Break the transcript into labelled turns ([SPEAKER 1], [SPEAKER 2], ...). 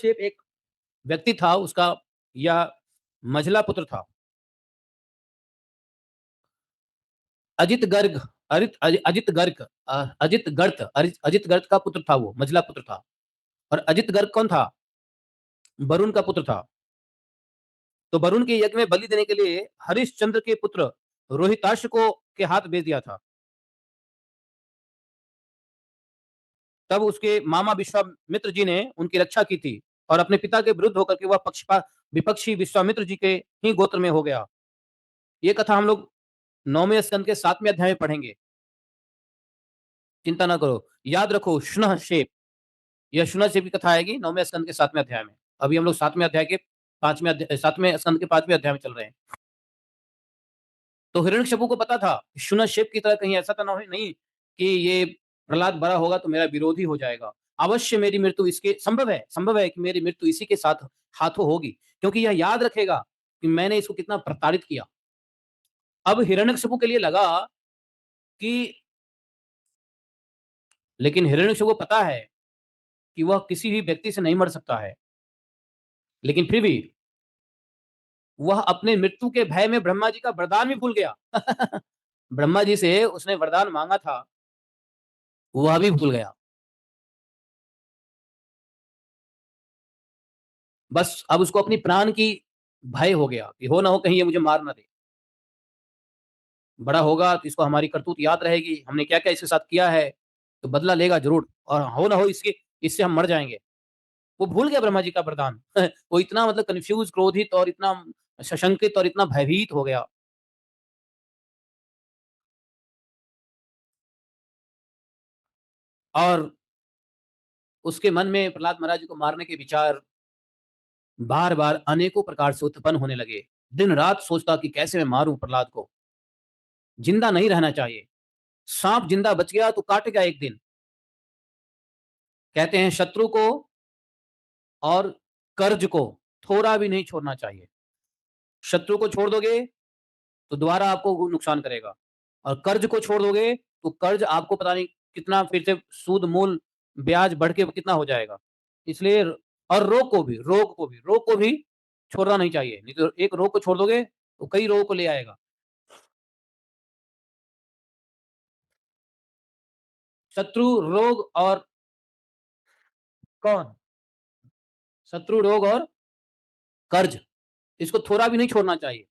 [SPEAKER 1] Shape एक व्यक्ति था उसका या मझला पुत्र था। अजित गर्ग अरित अजि अजित गर्ग अजित गर्ग का पुत्र था वो, मझला पुत्र था। और अजित गर्ग कौन था? वरुण का पुत्र था। तो वरुण के यज्ञ में बलि देने के लिए हरिश्चंद्र के पुत्र रोहिताश्व को के हाथ भेज दिया था। तब उसके मामा विश्वामित्र जी ने उनकी रक्षा की थी और अपने पिता के विरुद्ध होकर के वह पक्षपा विपक्षी विश्वामित्र जी के ही गोत्र में हो गया। ये कथा हम लोग 9वें स्कंद के 7वें अध्याय में पढ़ेंगे। चिंता ना करो, याद रखो शुनः शेप। यह शुनः शेप की कथा आएगी 9वें स्कंद के 7वें अध्याय में। अभी हम लोग 7वें अध्याय के 7वें स्कंद के 5वें अध्याय में चल रहे हैं। तो हिरण्यकशिपु को पता था शुनः शेप की तरह कहीं ऐसा तो नहीं कि ये प्रहलाद बड़ा होगा तो मेरा विरोधी हो जाएगा। अवश्य मेरी मृत्यु इसके संभव है कि मेरी मृत्यु इसी के साथ हाथों होगी, क्योंकि यह याद रखेगा कि मैंने इसको कितना प्रताड़ित किया। अब हिरण्यकशिपु के लिए लगा कि लेकिन हिरण्यकशिपु को पता है कि वह किसी भी व्यक्ति से नहीं मर सकता है, लेकिन फिर भी वह अपने मृत्यु के भय में ब्रह्मा जी का वरदान भी भूल गया। ब्रह्मा जी से उसने वरदान मांगा था, वह भी भूल गया। बस अब उसको अपनी प्राण की भय हो गया कि हो ना हो कहीं ये मुझे मार ना दे। बड़ा होगा तो इसको हमारी करतूत याद रहेगी, हमने क्या क्या इसके साथ किया है, तो बदला लेगा जरूर, और हो ना हो इसके इससे हम मर जाएंगे। वो भूल गया ब्रह्मा जी का वरदान। वो इतना मतलब कंफ्यूज, क्रोधित और इतना सशंकित और इतना भयभीत हो गया। और उसके मन में प्रहलाद महाराज जी को मारने के विचार बार बार अनेकों प्रकार से उत्पन्न होने लगे। दिन रात सोचता कि कैसे मैं मारूं प्रहलाद को, जिंदा नहीं रहना चाहिए। सांप जिंदा बच गया तो काटेगा एक दिन। कहते हैं शत्रु को और कर्ज को थोड़ा भी नहीं छोड़ना चाहिए। शत्रु को छोड़ दोगे तो दोबारा आपको नुकसान करेगा, और कर्ज को छोड़ दोगे तो कर्ज आपको पता नहीं कितना फिर से सूद मूल ब्याज बढ़ के कितना हो जाएगा। इसलिए और रोग को भी छोड़ना नहीं चाहिए, नहीं तो एक रोग को छोड़ दोगे तो कई रोगों को ले आएगा। शत्रु रोग और कौन? शत्रु रोग और कर्ज, इसको थोड़ा भी नहीं छोड़ना चाहिए।